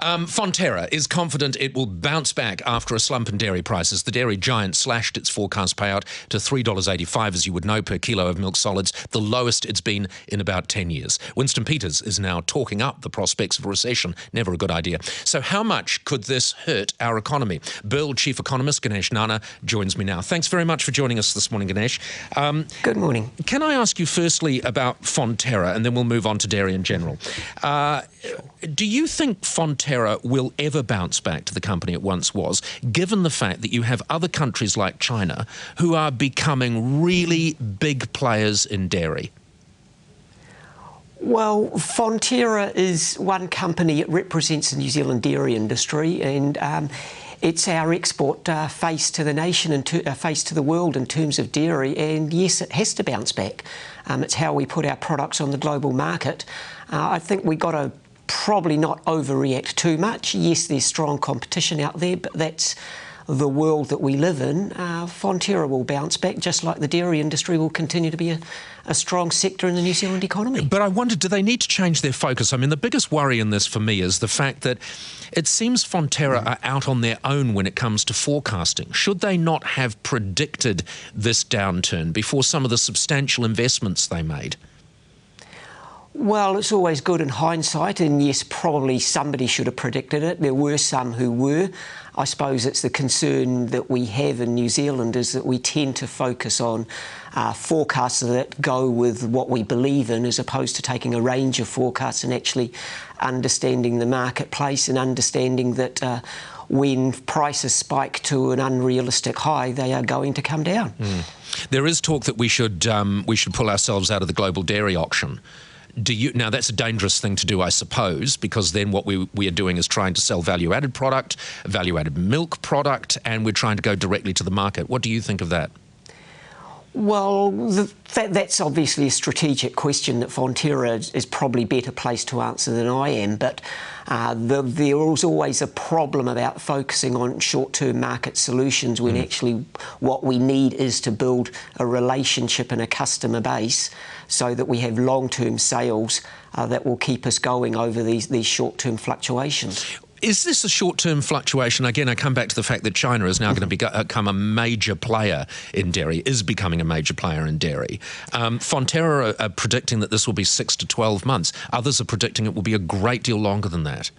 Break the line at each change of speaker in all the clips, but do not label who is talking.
Fonterra is confident it will bounce back after a slump in dairy prices. The dairy giant slashed its forecast payout to $3.85, as you would know, per kilo of milk solids, the lowest it's been in about 10 years. Winston Peters is now talking up the prospects of a recession. Never a good idea. So how much could this hurt our economy? Burl Chief Economist Ganesh Nana joins me now. Thanks very much for joining us this morning, Ganesh.
Good morning.
Can I ask you firstly about Fonterra, and then we'll move on to dairy in general. Do you think Fonterra will ever bounce back to the company it once was, given the fact that you have other countries like China who are becoming really big players in dairy?
Well, Fonterra is one company. It represents the New Zealand dairy industry, and it's our export face to the nation and face to the world in terms of dairy. And yes, it has to bounce back. It's how we put our products on the global market. I think we got to probably not overreact too much. Yes, there's strong competition out there, but that's the world that we live in. Fonterra will bounce back, just like the dairy industry will continue to be a strong sector in the New Zealand economy.
But I wonder, do they need to change their focus? I mean, the biggest worry in this for me is the fact that it seems Fonterra are out on their own when it comes to forecasting. Should they not have predicted this downturn before some of the substantial investments they made?
Well, it's always good in hindsight, and yes, probably somebody should have predicted it. There were some who were. I suppose it's the concern that we have in New Zealand is that we tend to focus on forecasts that go with what we believe in, as opposed to taking a range of forecasts and actually understanding the marketplace and understanding that when prices spike to an unrealistic high, they are going to come down.
There is talk that we should pull ourselves out of the global dairy auction. Now, that's a dangerous thing to do, I suppose, because then what we are doing is trying to sell value-added product, value-added milk product, and we're trying to go directly to the market. What do you think of that?
Well, that's obviously a strategic question that Fonterra is probably better placed to answer than I am, but there is always a problem about focusing on short-term market solutions when actually what we need is to build a relationship and a customer base so that we have long-term sales that will keep us going over these short-term fluctuations.
Is this a short-term fluctuation? Again, I come back to the fact that China is now going to become a major player in dairy, is becoming a major player in dairy. Fonterra are predicting that this will be 6 to 12 months. Others are predicting it will be a great deal longer than that.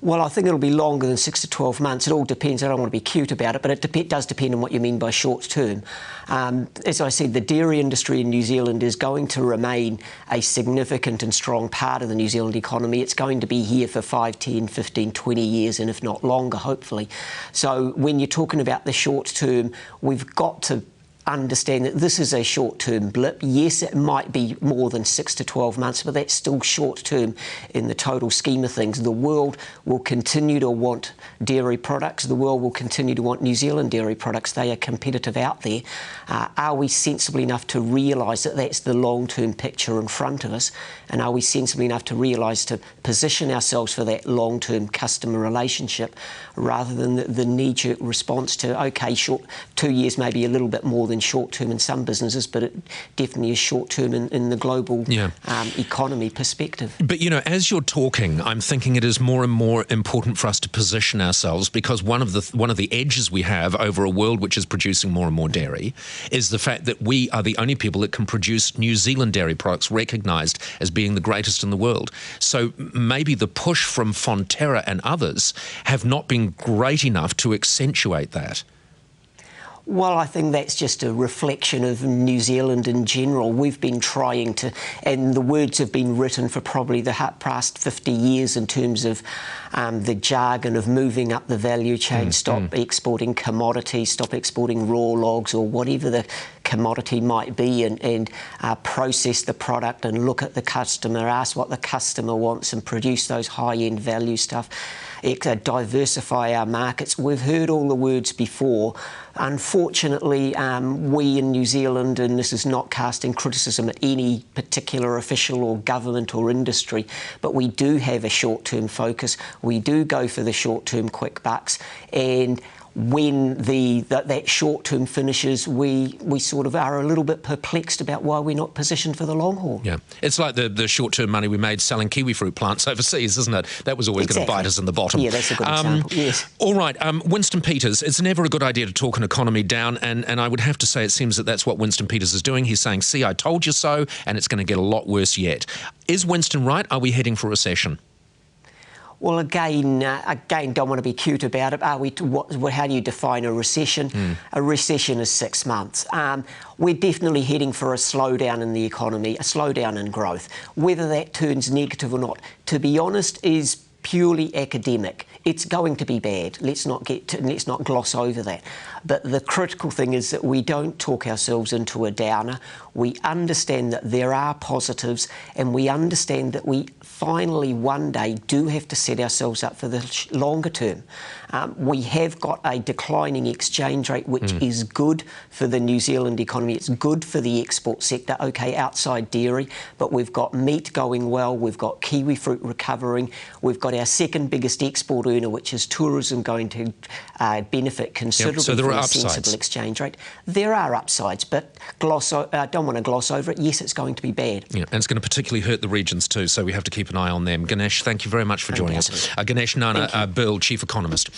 Well, I think it'll be longer than 6 to 12 months. It all depends. I don't want to be cute about it, but it does depend on what you mean by short term. As I said, the dairy industry in New Zealand is going to remain a significant and strong part of the New Zealand economy. It's going to be here for 5, 10, 15, 20 years, and if not longer, hopefully. So when you're talking about the short term, we've got to understand that this is a short-term blip. Yes, it might be more than 6 to 12 months, but that's still short-term in the total scheme of things. The world will continue to want dairy products. The world will continue to want New Zealand dairy products. They are competitive out there. Are we sensible enough to realise that that's the long-term picture in front of us? And are we sensible enough to realise to position ourselves for that long-term customer relationship rather than the knee-jerk response to, OK, 2 years may be a little bit more than short-term in some businesses, but it definitely is short-term in the global economy perspective.
But, you know, as you're talking, I'm thinking it is more and more important for us to position ourselves, because one of the edges we have over a world which is producing more and more dairy is the fact that we are the only people that can produce New Zealand dairy products recognised as being the greatest in the world. So maybe the push from Fonterra and others have not been great enough to accentuate that.
Well, I think that's just a reflection of New Zealand in general. We've been trying to, and the words have been written for probably the past 50 years in terms of the jargon of moving up the value chain, stop exporting commodities, stop exporting raw logs or whatever the commodity might be, and process the product and look at the customer, ask what the customer wants and produce those high-end value stuff. Diversify our markets. We've heard all the words before. Unfortunately, we in New Zealand, and this is not casting criticism at any particular official or government or industry, but we do have a short-term focus. We do go for the short-term quick bucks, and when that short term finishes, we sort of are a little bit perplexed about why we're not positioned for the long haul.
Yeah, it's like the short term money we made selling kiwi fruit plants overseas, isn't it? That was always going to bite us in the bottom.
Yeah, that's a good example. Yes.
All right, Winston Peters. It's never a good idea to talk an economy down, and I would have to say it seems that that's what Winston Peters is doing. He's saying, "See, I told you so," and it's going to get a lot worse yet. Is Winston right? Are we heading for a recession?
Well, again, don't want to be cute about it. How do you define a recession? A recession is 6 months. We're definitely heading for a slowdown in the economy, a slowdown in growth. Whether that turns negative or not, to be honest, is purely academic. It's going to be bad. Let's not gloss over that. But the critical thing is that we don't talk ourselves into a downer. We understand that there are positives, and we understand that we finally one day do have to set ourselves up for the longer term. We have got a declining exchange rate, which is good for the New Zealand economy. It's good for the export sector, okay, outside dairy, but we've got meat going well, we've got kiwi fruit recovering, we've got our second biggest export earner, which is tourism, going to benefit considerably from a sensible exchange rate. There are upsides, but don't want to gloss over it. Yes, it's going to be bad.
Yeah, and it's going to particularly hurt the regions too, so we have to keep an eye on them. Ganesh, thank you very much for joining us. Ganesh Nana, Chief Economist.